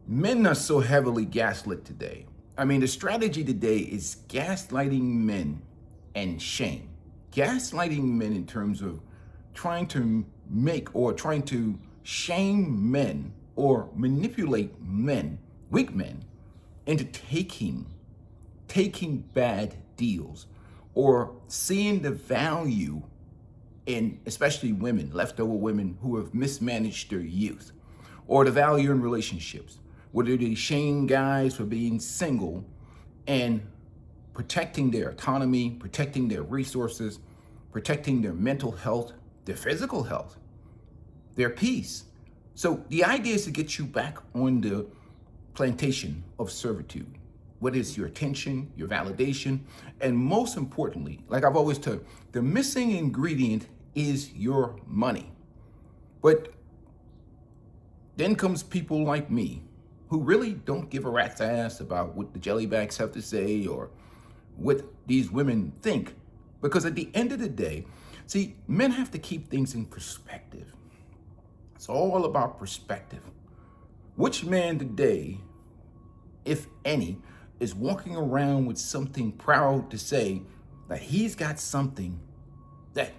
Men are so heavily gaslit today. I mean, the strategy today is gaslighting men and shame. Gaslighting men in terms of trying to make or trying to shame men or manipulate men, weak men, into taking bad deals or seeing the value in especially women, leftover women who have mismanaged their youth, or the value in relationships, whether they shame guys for being single and protecting their autonomy, protecting their resources, protecting their mental health, their physical health, their peace. So the idea is to get you back on the plantation of servitude. What is your attention, your validation, and most importantly, like I've always told, the missing ingredient is your money. But then comes people like me who really don't give a rat's ass about what the jellybacks have to say or what these women think. Because at the end of the day, see, men have to keep things in perspective. It's all about perspective. Which man today, if any, is walking around with something proud to say that he's got something that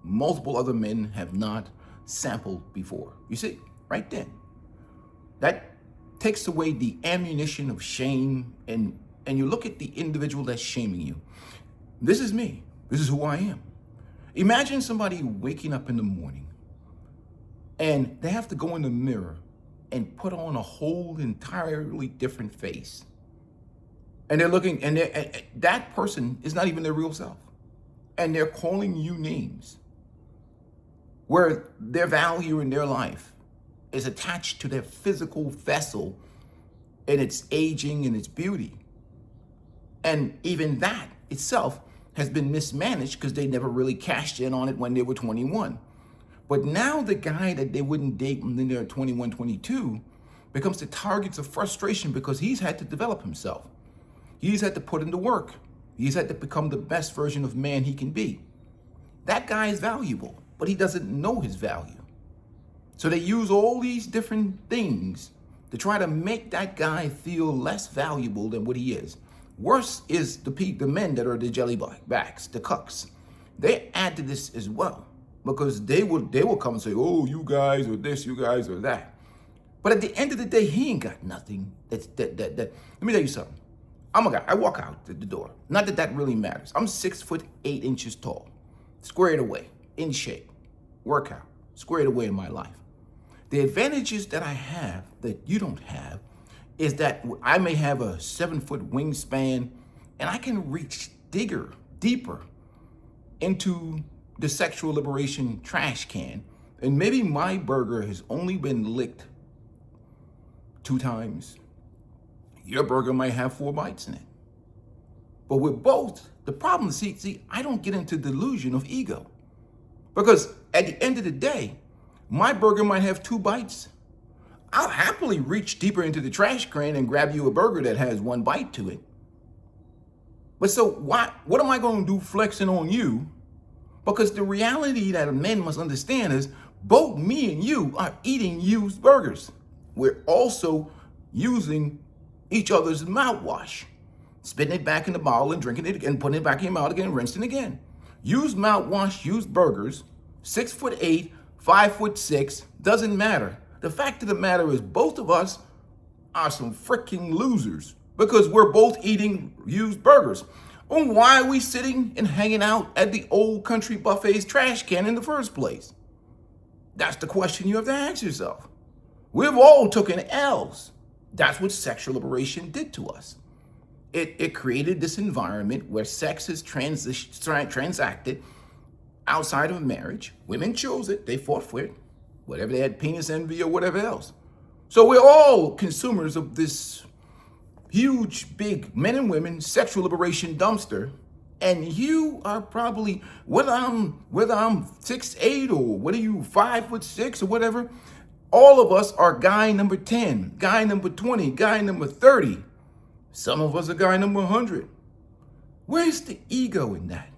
multiple other men have not sampled before? You see, right then, that takes away the ammunition of shame, and you look at the individual that's shaming you. This is me. This is who I am. Imagine somebody waking up in the morning and they have to go in the mirror and put on a whole entirely different face. And they're looking, and that person is not even their real self. And they're calling you names where their value in their life is attached to their physical vessel and its aging and its beauty. And even that itself has been mismanaged because they never really cashed in on it when they were 21. But now the guy that they wouldn't date when they're 21, 22 becomes the targets of frustration because he's had to develop himself. He's had to put in the work. He's had to become the best version of man he can be. That guy is valuable, but he doesn't know his value. So they use all these different things to try to make that guy feel less valuable than what he is. Worse is the men that are the jellybacks, the cucks. They add to this as well because they will come and say, "Oh, you guys are this, you guys are that." But at the end of the day, he ain't got nothing. Let me tell you something. I'm a guy. I walk out the door. Not that that really matters. I'm 6'8" tall, squared away, in shape, workout, squared away in my life. The advantages that I have that you don't have is that I may have a 7-foot wingspan and I can reach deeper into the sexual liberation trash can. And maybe my burger has only been licked 2 times. Your burger might have 4 bites in it. But with both, the problem is, see, I don't get into delusion of ego. Because at the end of the day, my burger might have 2 bites. I'll happily reach deeper into the trash can and grab you a burger that has 1 bite to it. But so what am I going to do flexing on you? Because the reality that a man must understand is both me and you are eating used burgers. We're also using each other's mouthwash, spitting it back in the bottle and drinking it again, putting it back in your mouth again, rinsing again. Used mouthwash, used burgers, 6'8", 5'6", doesn't matter. The fact of the matter is both of us are some freaking losers because we're both eating used burgers. And why are we sitting and hanging out at the Old Country Buffet's trash can in the first place? That's the question you have to ask yourself. We've all taken L's. That's what sexual liberation did to us. It created this environment where sex is transacted outside of marriage. Women chose it. They fought for it. Whatever they had, penis envy or whatever else. So we're all consumers of this huge, big men and women sexual liberation dumpster. And you are probably, whether I'm 6'8" or whether you 5'6" or whatever, all of us are guy number 10, guy number 20, guy number 30. Some of us are guy number 100. Where's the ego in that?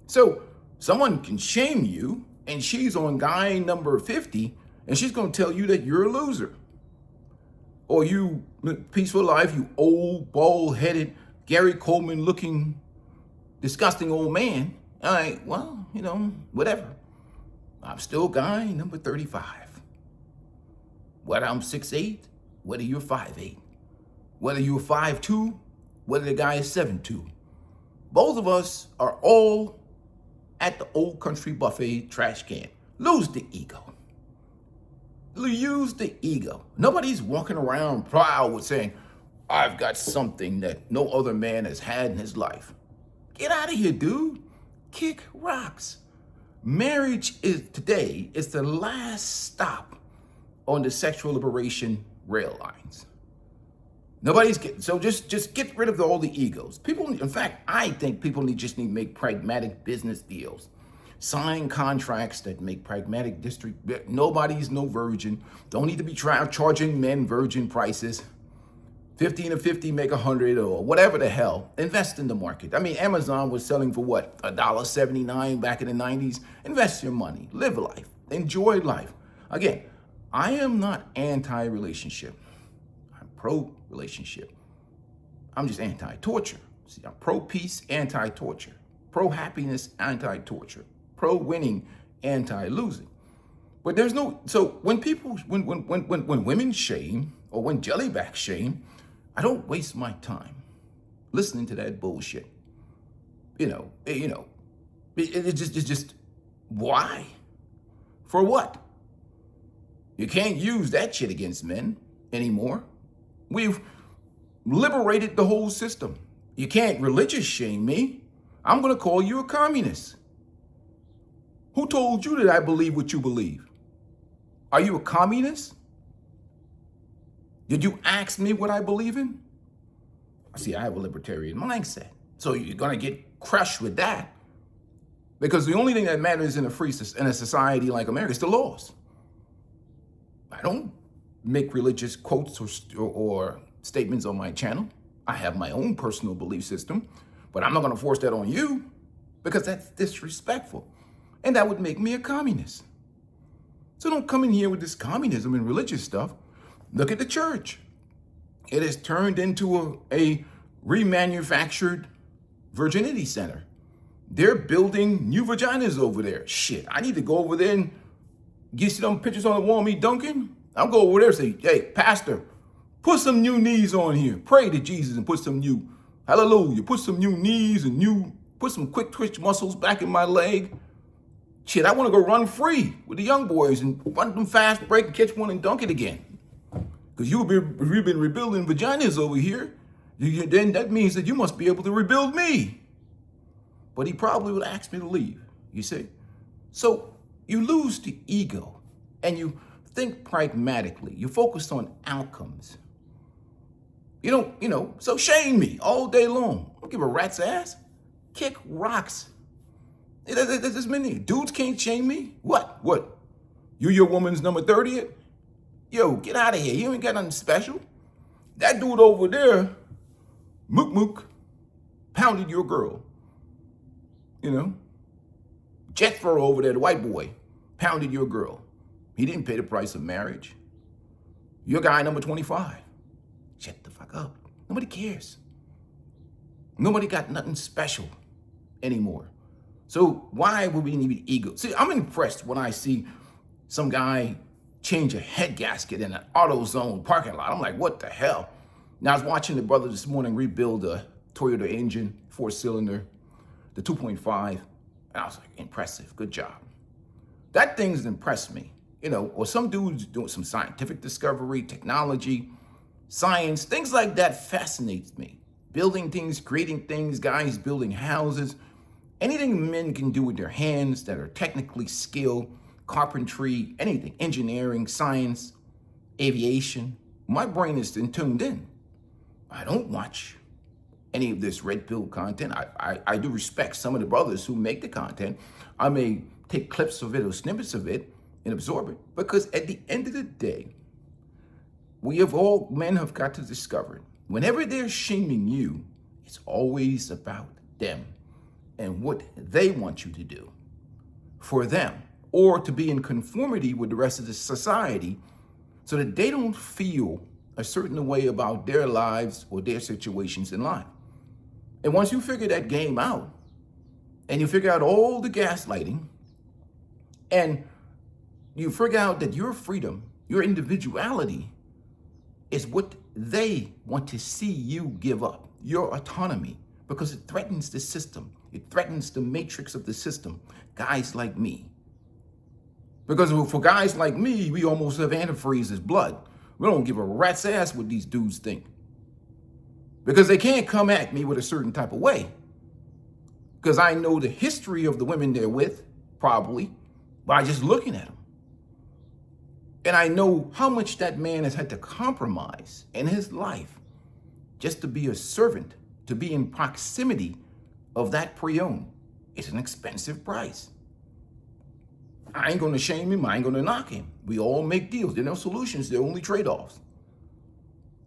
So someone can shame you and she's on guy number 50 and she's going to tell you that you're a loser. Or you, Peaceful Life, you old, bald-headed, Gary Coleman looking, disgusting old man. All right, well, whatever. I'm still guy number 35. Whether I'm 6'8", whether you're 5'8", whether you're 5'2", whether the guy is 7'2". Both of us are all at the Old Country Buffet trash can. Lose the ego. Use the ego. Nobody's walking around proud with saying, I've got something that no other man has had in his life. Get out of here, dude. Kick rocks. Marriage today is the last stop on the sexual liberation rail lines. So just get rid of all the egos. People, in fact, I think people just need to make pragmatic business deals. Sign contracts that make pragmatic district. Nobody's no virgin. Don't need to be charging men virgin prices. 15 to 50 make 100 or whatever the hell. Invest in the market. I mean, Amazon was selling for what? $1.79 back in the 90s. Invest your money. Live life. Enjoy life. Again, I am not anti-relationship. I'm pro-relationship. I'm just anti-torture. See, I'm pro-peace, anti-torture. Pro-happiness, anti-torture. Pro-winning, anti-losing. But there's no, so when women shame or when jellyback shame, I don't waste my time listening to that bullshit. It's just why? For what? You can't use that shit against men anymore. We've liberated the whole system. You can't religious shame me. I'm going to call you a communist. Who told you that I believe what you believe? Are you a communist? Did you ask me what I believe in? See, I have a libertarian mindset. So you're going to get crushed with that. Because the only thing that matters in a society like America is the laws. I don't make religious quotes or statements on my channel. I have my own personal belief system, but I'm not going to force that on you because that's disrespectful. And that would make me a communist. So don't come in here with this communism and religious stuff. Look at the church. It has turned into a remanufactured virginity center. They're building new vaginas over there. Shit, I need to go over there and get some pictures on the wall of me dunking. I'll go over there and say, hey, pastor, put some new knees on here. Pray to Jesus and put some new, hallelujah, put some new knees and put some quick twitch muscles back in my leg. Shit, I want to go run free with the young boys and run them fast break and catch one and dunk it again. Because you've been rebuilding vaginas over here. Then that means that you must be able to rebuild me. But he probably would ask me to leave, you see? So you lose the ego and you think pragmatically. You focus on outcomes. So shame me all day long. I don't give a rat's ass. Kick rocks. There's many. Dudes can't shame me. What? You your woman's number 30th? Yo, get out of here. You ain't got nothing special. That dude over there, Mook, pounded your girl. Jethro over there, the white boy, pounded your girl. He didn't pay the price of marriage. Your guy number 25. Shut the fuck up. Nobody cares. Nobody got nothing special anymore. So why would we need ego? See, I'm impressed when I see some guy change a head gasket in an AutoZone parking lot. I'm like, what the hell? Now, I was watching the brother this morning rebuild a Toyota engine, 4-cylinder, the 2.5, and I was like, impressive, good job. That thing's impressed me. Or some dudes doing some scientific discovery, technology, science, things like that fascinates me. Building things, creating things, guys building houses, anything men can do with their hands that are technically skilled, carpentry, anything, engineering, science, aviation. My brain is tuned in. I don't watch any of this red pill content. I do respect some of the brothers who make the content. I may take clips of it or snippets of it and absorb it, because at the end of the day, men have got to discover it. Whenever they're shaming you, it's always about them and what they want you to do for them, or to be in conformity with the rest of the society so that they don't feel a certain way about their lives or their situations in life. And once you figure that game out, and you figure out all the gaslighting, and you figure out that your freedom, your individuality is what they want to see you give up, your autonomy, because it threatens the system. It threatens the matrix of the system, guys like me. Because for guys like me, we almost have antifreeze as blood. We don't give a rat's ass what these dudes think. Because they can't come at me with a certain type of way. Because I know the history of the women they're with, probably, by just looking at them. And I know how much that man has had to compromise in his life just to be a servant, to be in proximity of that pre-owned. It's an expensive price. I ain't gonna shame him, I ain't gonna knock him. We all make deals. There are no solutions, there are only trade-offs.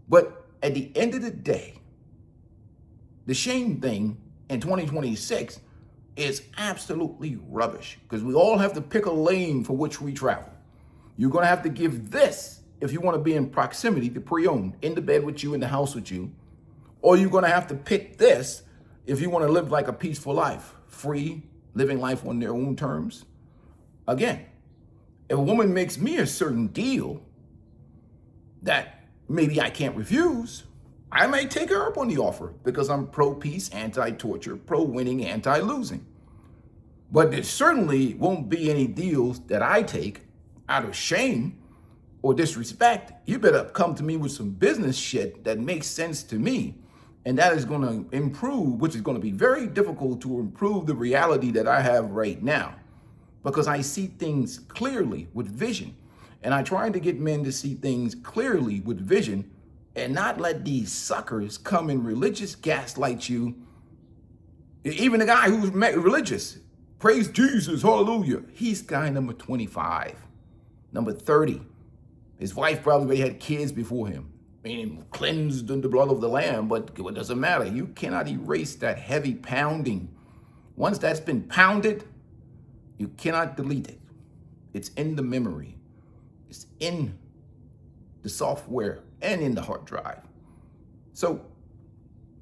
But at the end of the day, the shame thing in 2026 is absolutely rubbish, because we all have to pick a lane for which we travel. You're gonna have to give this if you wanna be in proximity to pre-owned, in the bed with you, in the house with you, or you're gonna have to pick this if you wanna live like a peaceful life, free, living life on their own terms. Again, if a woman makes me a certain deal that maybe I can't refuse, I may take her up on the offer because I'm pro-peace, anti-torture, pro-winning, anti-losing. But there certainly won't be any deals that I take out of shame or disrespect. You better come to me with some business shit that makes sense to me. And that is going to improve, which is going to be very difficult to improve the reality that I have right now. Because I see things clearly with vision. And I try to get men to see things clearly with vision and not let these suckers come and religious gaslight you. Even the guy who's religious, praise Jesus, hallelujah. He's guy number 25, number 30. His wife probably already had kids before him, meaning cleansed in the blood of the Lamb, but it doesn't matter. You cannot erase that heavy pounding. Once that's been pounded, you cannot delete it. It's in the memory. It's in the software and in the hard drive. So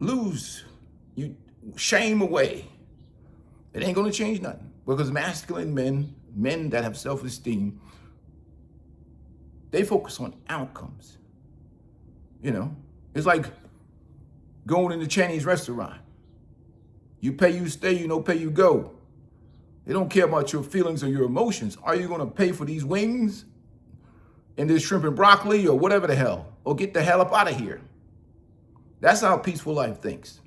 you shame away. It ain't gonna change nothing, because masculine men that have self-esteem, they focus on outcomes. You know, it's like going in the Chinese restaurant. You pay, you stay, you don't pay, you go. They don't care about your feelings or your emotions. Are you gonna pay for these wings and this shrimp and broccoli or whatever the hell? Or get the hell up out of here. That's how Peaceful Life thinks.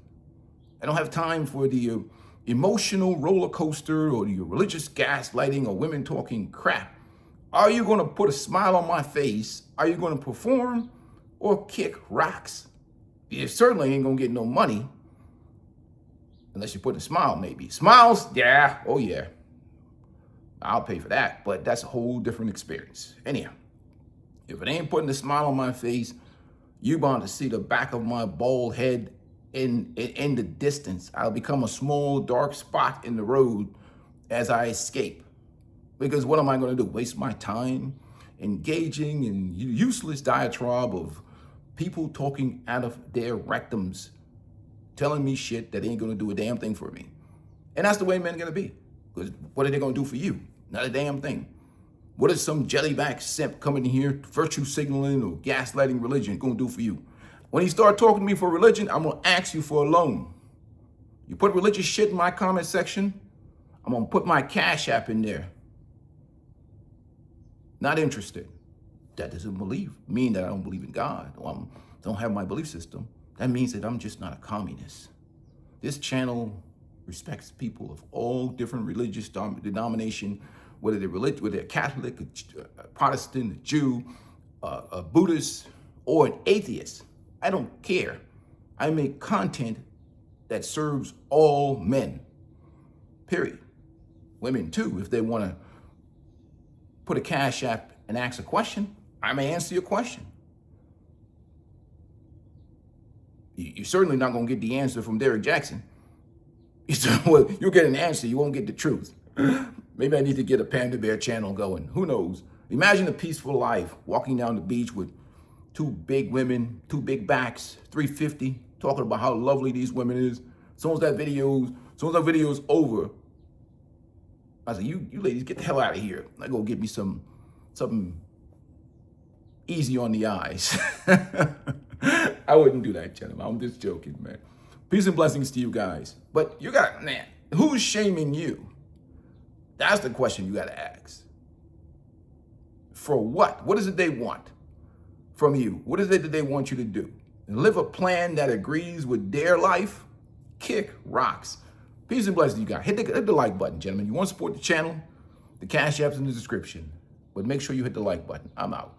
I don't have time for the emotional roller coaster or the religious gaslighting or women talking crap. Are you gonna put a smile on my face? Are you gonna perform or kick rocks? You certainly ain't gonna get no money unless you put a smile, maybe. Smiles, yeah, oh yeah. I'll pay for that, but that's a whole different experience. Anyhow, if it ain't putting a smile on my face, you bound to see the back of my bald head in the distance. I'll become a small dark spot in the road as I escape. Because what am I gonna do? Waste my time engaging in useless diatribe of people talking out of their rectums, telling me shit that ain't gonna do a damn thing for me. And that's the way men are gonna be. Because what are they gonna do for you? Not a damn thing. What is some jellyback simp coming in here, virtue signaling or gaslighting religion gonna do for you? When you start talking to me for religion, I'm gonna ask you for a loan. You put religious shit in my comment section, I'm gonna put my Cash App in there. Not interested. That doesn't mean that I don't believe in God or I don't have my belief system. That means that I'm just not a communist. This channel respects people of all different religious denomination, whether they're Catholic, a Protestant, a Jew, a Buddhist, or an atheist. I don't care. I make content that serves all men, period. Women too, if they want to put a Cash App and ask a question, I may answer your question. You're certainly not going to get the answer from Derek Jackson. You'll get an answer, you won't get the truth. Maybe I need to get a Panda Bear channel going. Who knows? Imagine a peaceful life, walking down the beach with two big women, two big backs, 350, talking about how lovely these women is. As soon as that video's over, I said, you ladies, get the hell out of here. I go get me something easy on the eyes. I wouldn't do that, gentlemen. I'm just joking, man. Peace and blessings to you guys. But you got, man, who's shaming you? That's the question you got to ask. For what? What is it they want from you? What is it that they want you to do? Live a plan that agrees with their life? Kick rocks. Peace and blessings to you guys. Hit the like button, gentlemen. You want to support the channel? The Cash App's in the description. But make sure you hit the like button. I'm out.